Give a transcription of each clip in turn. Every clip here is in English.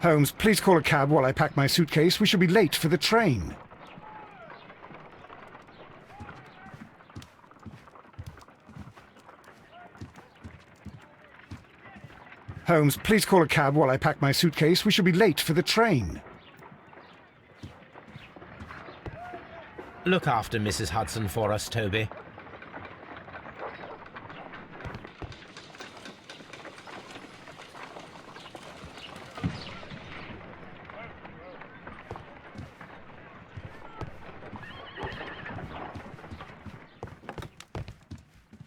Holmes, please call a cab while I pack my suitcase. We shall be late for the train. Holmes, please call a cab while I pack my suitcase. We shall be late for the train. Look after Mrs. Hudson for us, Toby.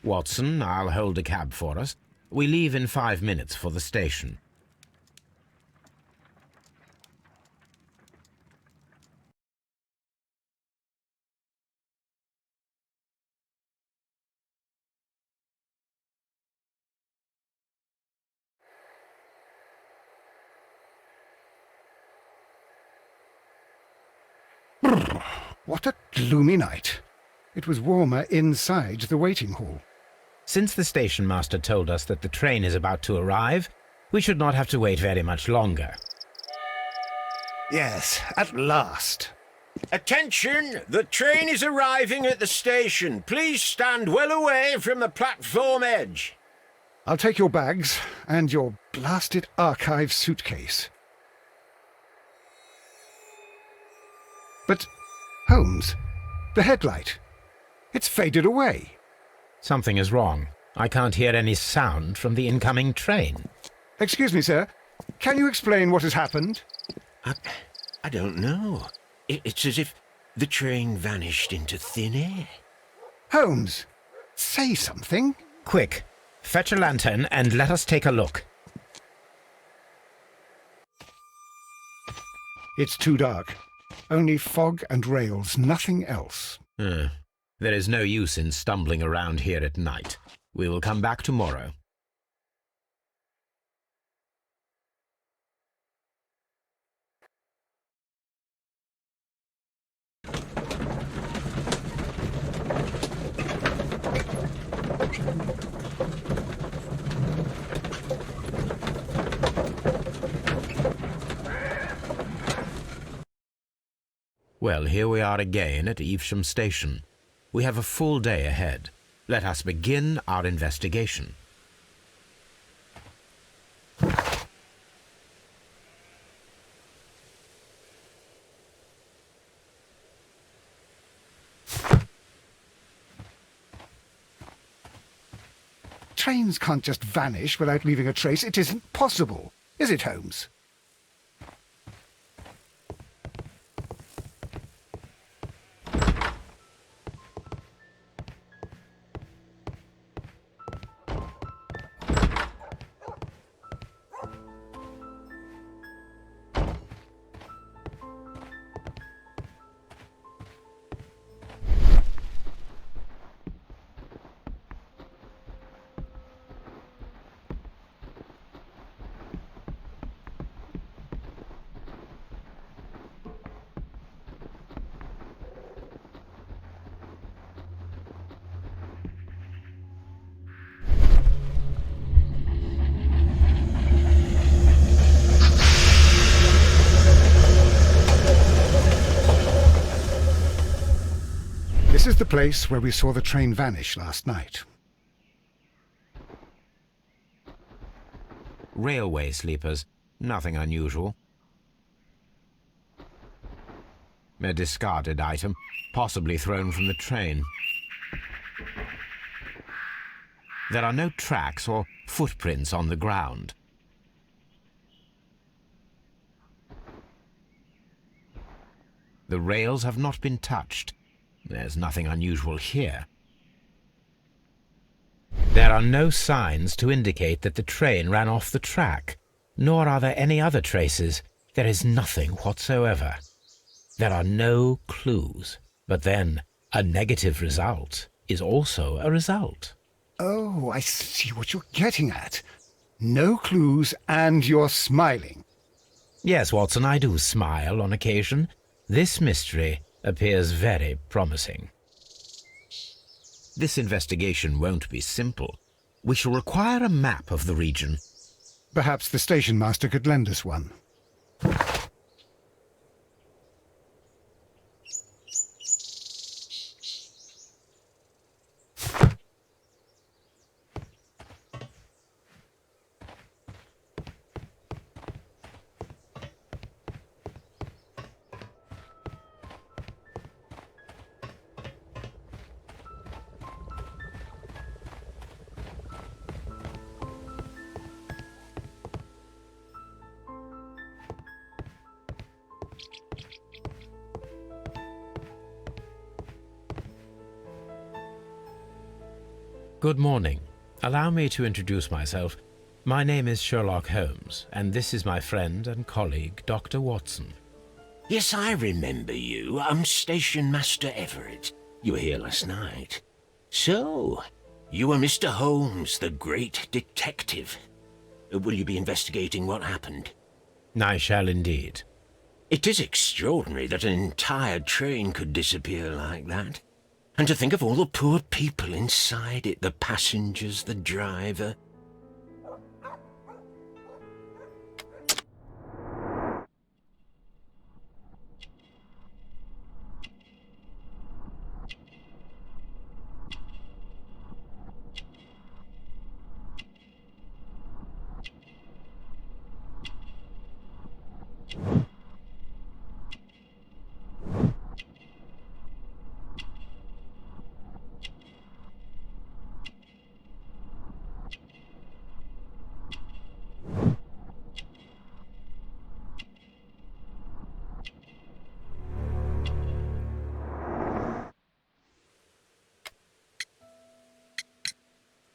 Watson, I'll hold a cab for us. We leave in 5 minutes for the station. What a gloomy night. It was warmer inside the waiting hall. Since the station master told us that the train is about to arrive, we should not have to wait very much longer. Yes, at last. Attention! The train is arriving at the station. Please stand well away from the platform edge. I'll take your bags and your blasted archive suitcase. But, Holmes, the headlight. It's faded away. Something is wrong. I can't hear any sound from the incoming train. Excuse me, sir. Can you explain what has happened? I don't know. It's as if the train vanished into thin air. Holmes, say something. Quick, fetch a lantern and let us take a look. It's too dark. Only fog and rails, nothing else. There is no use in stumbling around here at night. We will come back tomorrow. Well, here we are again at Evesham Station. We have a full day ahead. Let us begin our investigation. Trains can't just vanish without leaving a trace. It isn't possible. Is it, Holmes? This is the place where we saw the train vanish last night. Railway sleepers. Nothing unusual. A discarded item, possibly thrown from the train. There are no tracks or footprints on the ground. The rails have not been touched. There's nothing unusual here. There are no signs to indicate that the train ran off the track, nor are there any other traces. There is nothing whatsoever. There are no clues. But then, a negative result is also a result. Oh, I see what you're getting at. No clues, and you're smiling. Yes, Watson, I do smile on occasion. This mystery appears very promising. This investigation won't be simple. We shall require a map of the region. Perhaps the station master could lend us one. Good morning. Allow me to introduce myself. My name is Sherlock Holmes, and this is my friend and colleague, Dr. Watson. Yes, I remember you. I'm Station Master Everett. You were here last night. So, you are Mr. Holmes, the great detective. Will you be investigating what happened? I shall indeed. It is extraordinary that an entire train could disappear like that. And to think of all the poor people inside it, the passengers, the driver.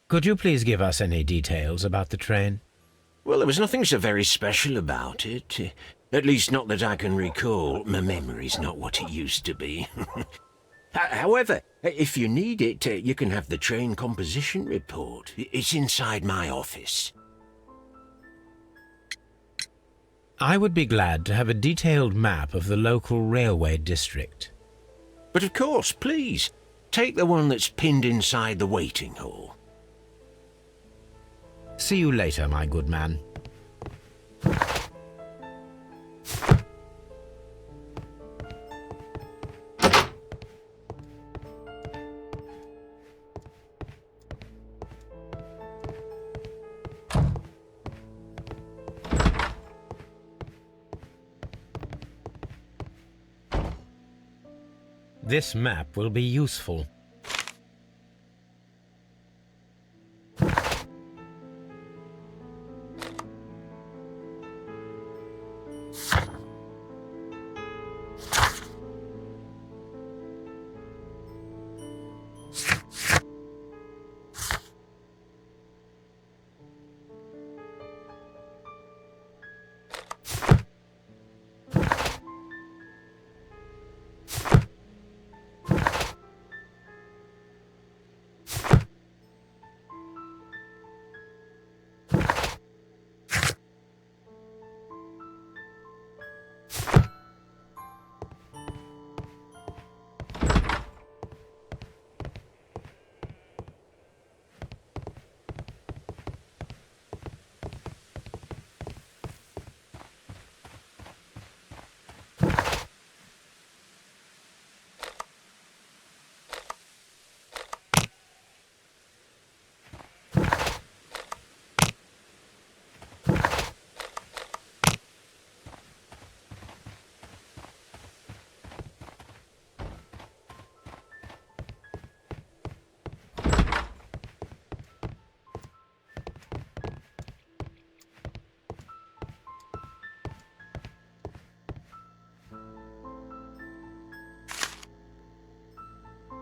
Could you please give us any details about the train? Well, there was nothing so very special about it. At least not that I can recall. My memory's not what it used to be. However, if you need it, you can have the train composition report. It's inside my office. I would be glad to have a detailed map of the local railway district. But of course, please, take the one that's pinned inside the waiting hall. See you later, my good man. This map will be useful.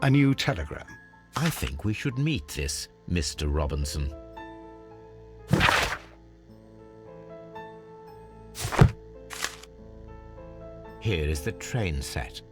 A new telegram. I think we should meet this Mr. Robinson. Here is the train set.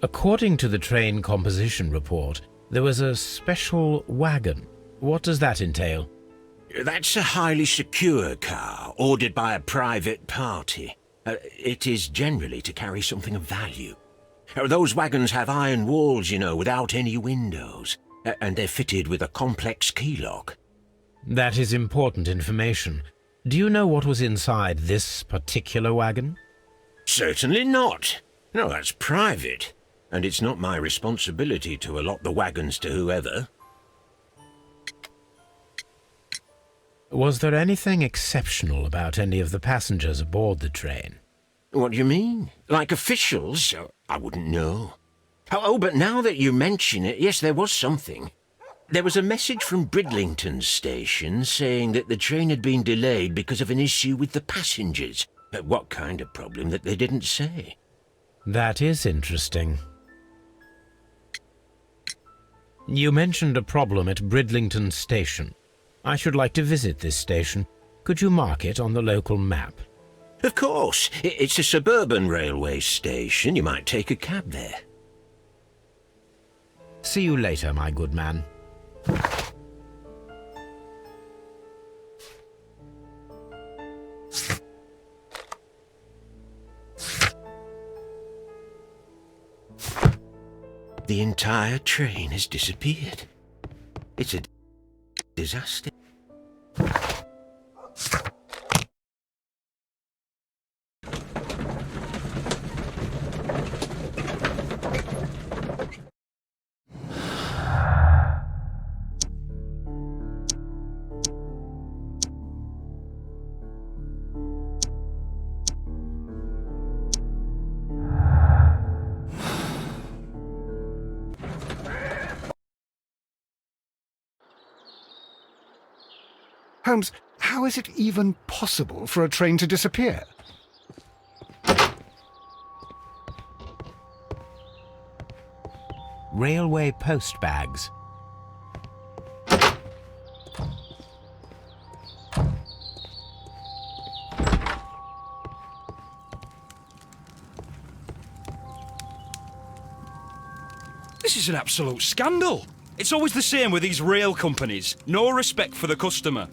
According to the train composition report, there was a special wagon. What does that entail? That's a highly secure car, ordered by a private party. It is generally to carry something of value. Those wagons have iron walls, you know, without any windows, and they're fitted with a complex key lock. That is important information. Do you know what was inside this particular wagon? Certainly not. No, that's private. And it's not my responsibility to allot the wagons to whoever. Was there anything exceptional about any of the passengers aboard the train? What do you mean? Like officials? I wouldn't know. But now that you mention it, yes, there was something. There was a message from Bridlington station saying that the train had been delayed because of an issue with the passengers. But what kind of problem that they didn't say? That is interesting. You mentioned a problem at Bridlington station. I should like to visit this station. Could you mark it on the local map? Of course. It's a suburban railway station. You might take a cab there. See you later, my good man. The entire train has disappeared. It's a disaster. Holmes, how is it even possible for a train to disappear? Railway post bags. This is an absolute scandal. It's always the same with these rail companies. No respect for the customer.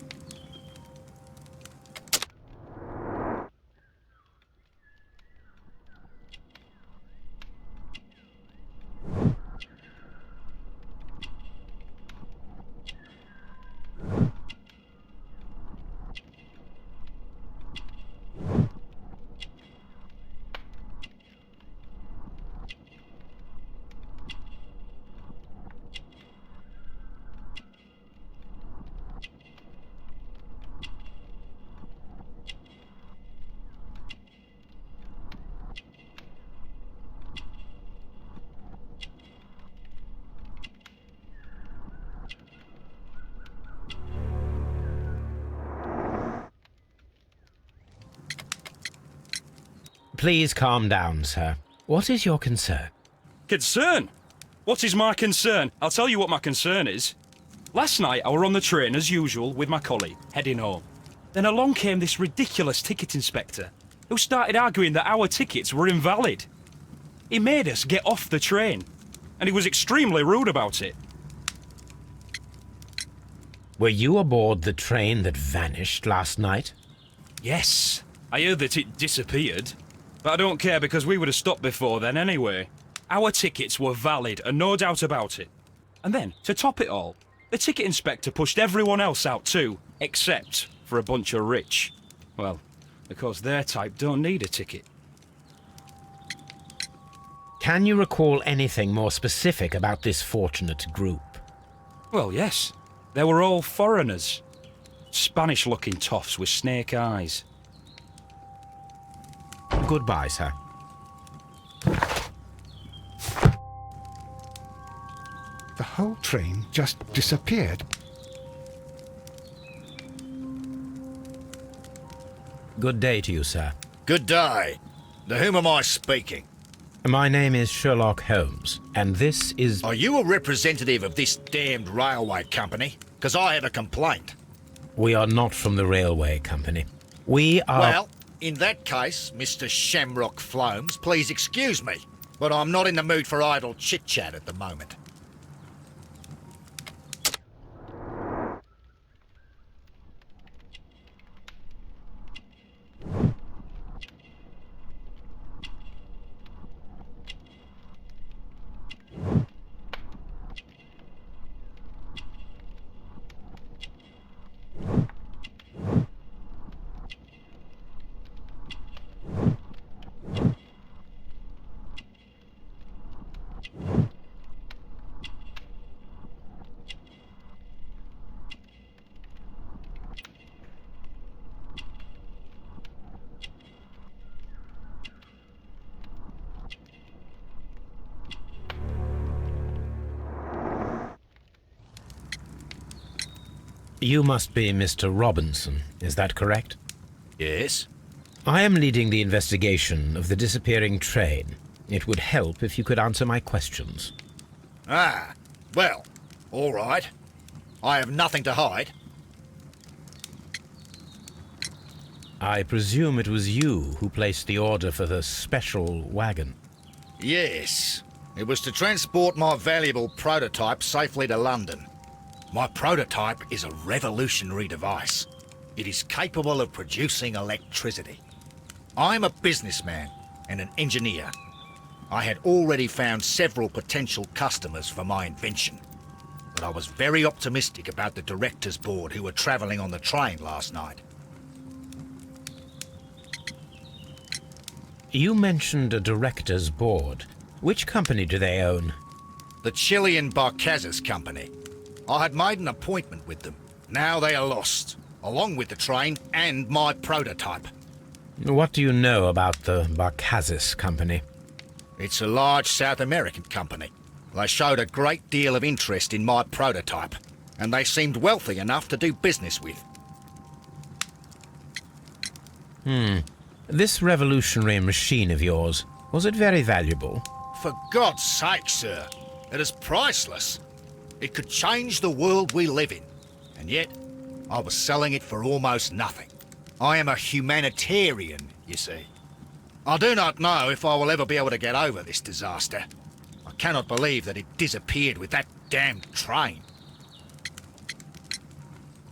Please calm down, sir. What is your concern? Concern? What is my concern? I'll tell you what my concern is. Last night I were on the train as usual with my colleague, heading home. Then along came this ridiculous ticket inspector, who started arguing that our tickets were invalid. He made us get off the train, and he was extremely rude about it. Were you aboard the train that vanished last night? Yes, I heard that it disappeared. But I don't care because we would have stopped before then anyway. Our tickets were valid and no doubt about it. And then, to top it all, the ticket inspector pushed everyone else out too, except for a bunch of rich. Well, because their type don't need a ticket. Can you recall anything more specific about this fortunate group? Well, yes. They were all foreigners. Spanish-looking toffs with snake eyes. Goodbye, sir. The whole train just disappeared. Good day to you, sir. Good day. To whom am I speaking? My name is Sherlock Holmes, and this is... Are you a representative of this damned railway company? Because I have a complaint. We are not from the railway company. We are... Well, in that case, Mr. Shamrock Flomes, please excuse me, but I'm not in the mood for idle chit-chat at the moment. You must be Mr. Robinson, is that correct? Yes? I am leading the investigation of the disappearing train. It would help if you could answer my questions. Ah, well, all right. I have nothing to hide. I presume it was you who placed the order for the special wagon. Yes, it was to transport my valuable prototype safely to London. My prototype is a revolutionary device. It is capable of producing electricity. I'm a businessman and an engineer. I had already found several potential customers for my invention, but I was very optimistic about the directors' board who were travelling on the train last night. You mentioned a director's board. Which company do they own? The Chilean Barcazes Company. I had made an appointment with them. Now they are lost, along with the train and my prototype. What do you know about the Barcazes Company? It's a large South American company. They showed a great deal of interest in my prototype, and they seemed wealthy enough to do business with. This revolutionary machine of yours, was it very valuable? For God's sake, sir, it is priceless. It could change the world we live in, and yet I was selling it for almost nothing. I am a humanitarian, you see. I do not know if I will ever be able to get over this disaster. I cannot believe that it disappeared with that damned train.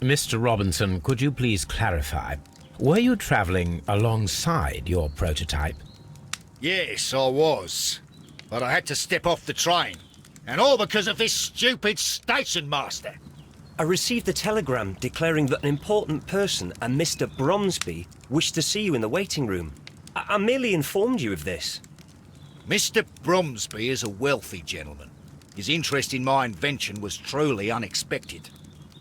Mr. Robinson, could you please clarify? Were you travelling alongside your prototype? Yes, I was. But I had to step off the train. And all because of this stupid station master. I received a telegram declaring that an important person, a Mr. Bromsby, wished to see you in the waiting room. I merely informed you of this. Mr. Bromsby is a wealthy gentleman. His interest in my invention was truly unexpected.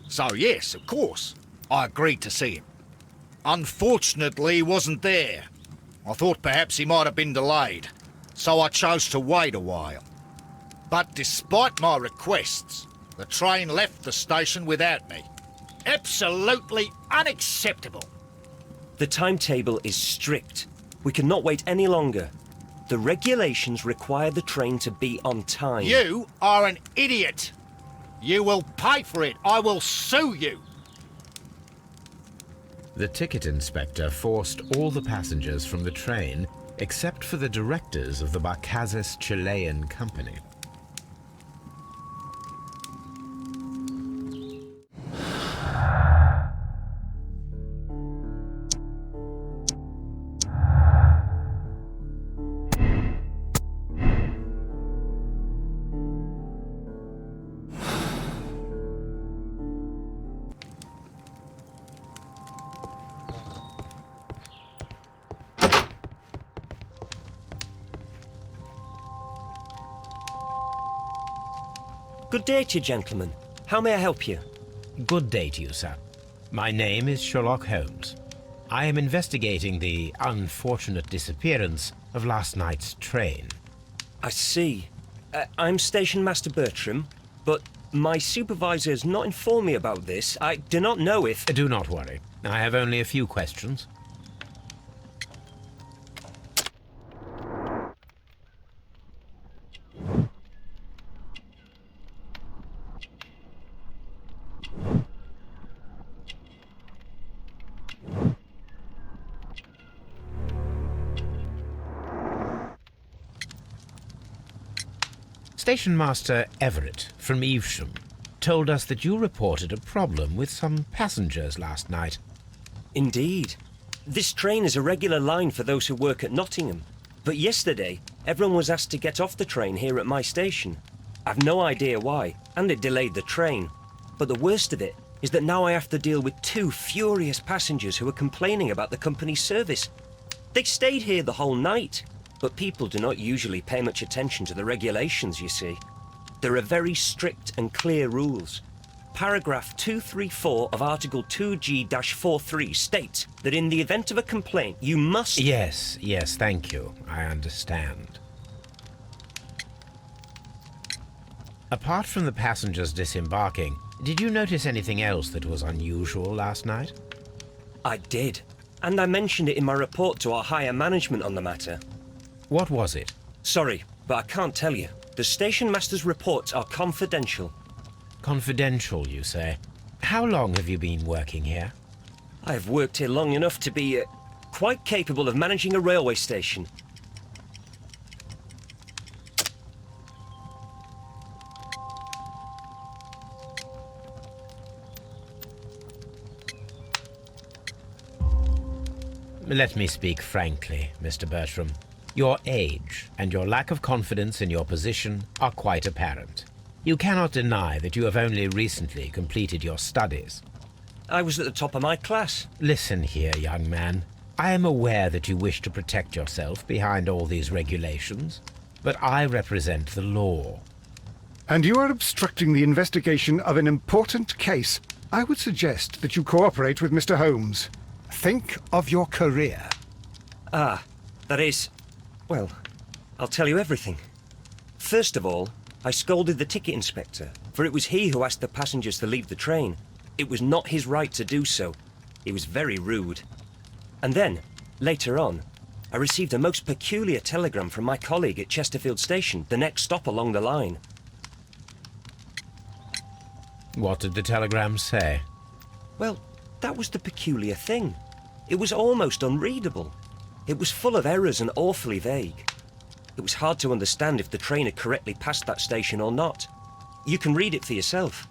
So yes, of course, I agreed to see him. Unfortunately, he wasn't there. I thought perhaps he might have been delayed, so I chose to wait a while. But despite my requests, the train left the station without me. Absolutely unacceptable. The timetable is strict. We cannot wait any longer. The regulations require the train to be on time. You are an idiot. You will pay for it. I will sue you. The ticket inspector forced all the passengers from the train except for the directors of the Barcazes Chilean Company. Good day to you, gentlemen. How may I help you? Good day to you, sir. My name is Sherlock Holmes. I am investigating the unfortunate disappearance of last night's train. I see. I'm Station Master Bertram, but my supervisor has not informed me about this. I do not know if... Do not worry. I have only a few questions. Station Master Everett from Evesham told us that you reported a problem with some passengers last night. Indeed. This train is a regular line for those who work at Nottingham. But yesterday, everyone was asked to get off the train here at my station. I've no idea why, and it delayed the train. But the worst of it is that now I have to deal with two furious passengers who are complaining about the company's service. They stayed here the whole night, but people do not usually pay much attention to the regulations, you see. There are very strict and clear rules. Paragraph 234 of Article 2G-43 states that in the event of a complaint, you must... Yes, thank you. I understand. Apart from the passengers disembarking, Did you notice anything else that was unusual last night? I did. And I mentioned it in my report to our higher management on the matter. What was it? Sorry, but I can't tell you. The station master's reports are confidential. Confidential, you say? How long have you been working here? I have worked here long enough to be quite capable of managing a railway station. Let me speak frankly, Mr. Bertram. Your age and your lack of confidence in your position are quite apparent. You cannot deny that you have only recently completed your studies. I was at the top of my class. Listen here, young man. I am aware that you wish to protect yourself behind all these regulations, but I represent the law. And you are obstructing the investigation of an important case. I would suggest that you cooperate with Mr. Holmes. Think of your career. Ah, that is... Well, I'll tell you everything. First of all, I scolded the ticket inspector, for it was he who asked the passengers to leave the train. It was not his right to do so. He was very rude. And then, later on, I received a most peculiar telegram from my colleague at Chesterfield Station, the next stop along the line. What did the telegram say? Well, that was the peculiar thing. It was almost unreadable. It was full of errors and awfully vague. It was hard to understand if the train had correctly passed that station or not. You can read it for yourself.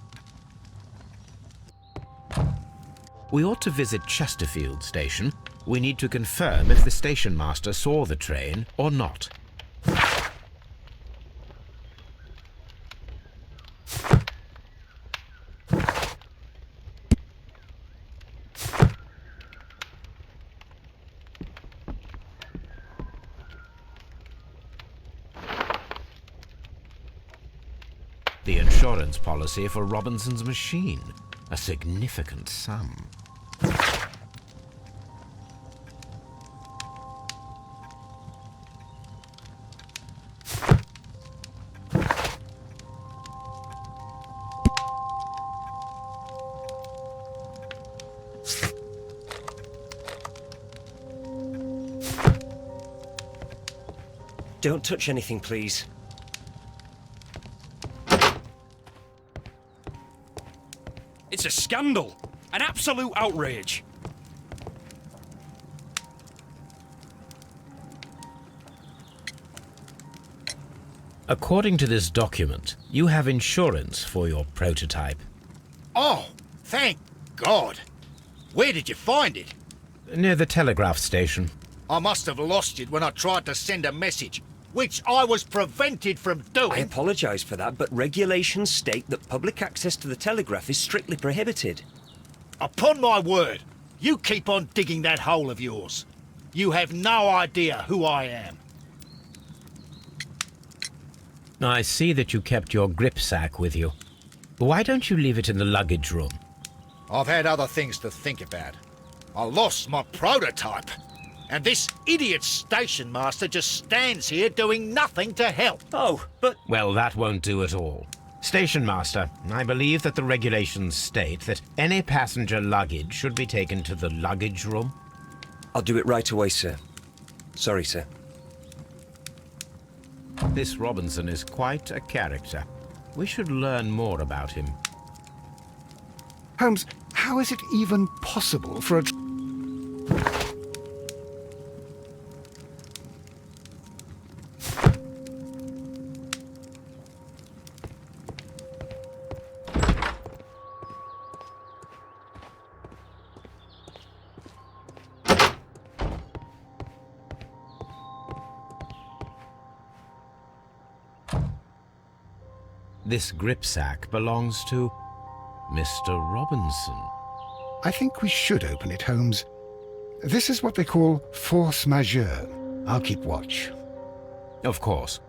We ought to visit Chesterfield Station. We need to confirm if the station master saw the train or not. The insurance policy for Robinson's machine. A significant sum. Don't touch anything, please. It's a scandal! An absolute outrage! According to this document, you have insurance for your prototype. Oh, thank God. Where did you find it? Near the telegraph station. I must have lost it when I tried to send a message, which I was prevented from I doing. apologise for that, but regulations state that public access to the telegraph is strictly prohibited. Upon my word, you keep on digging that hole of yours. You have no idea who I am. I see that you kept your grip sack with you. Why don't you leave it in the luggage room? I've had other things to think about. I lost my prototype. And this idiot station master just stands here doing nothing to help. Oh, but... Well, that won't do at all. Station master, I believe that the regulations state that any passenger luggage should be taken to the luggage room. I'll do it right away, sir. Sorry, sir. This Robinson is quite a character. We should learn more about him. Holmes, how is it even possible for a... This grip sack belongs to Mr. Robinson. I think we should open it, Holmes. This is what they call force majeure. I'll keep watch. Of course.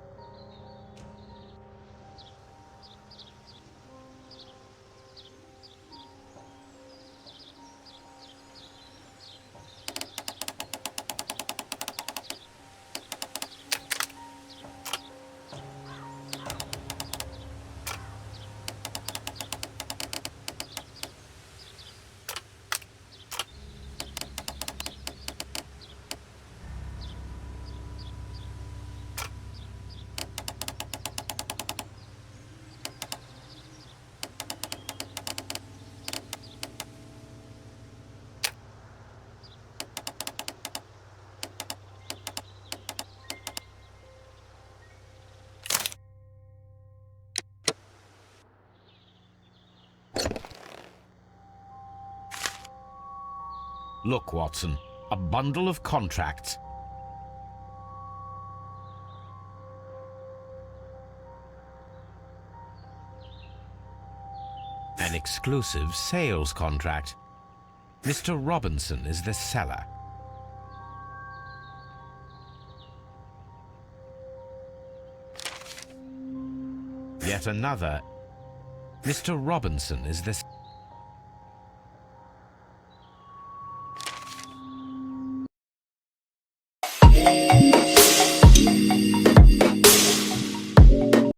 Look, Watson, a bundle of contracts. An exclusive sales contract. Mr. Robinson is the seller. Yet another. Mr. Robinson is the...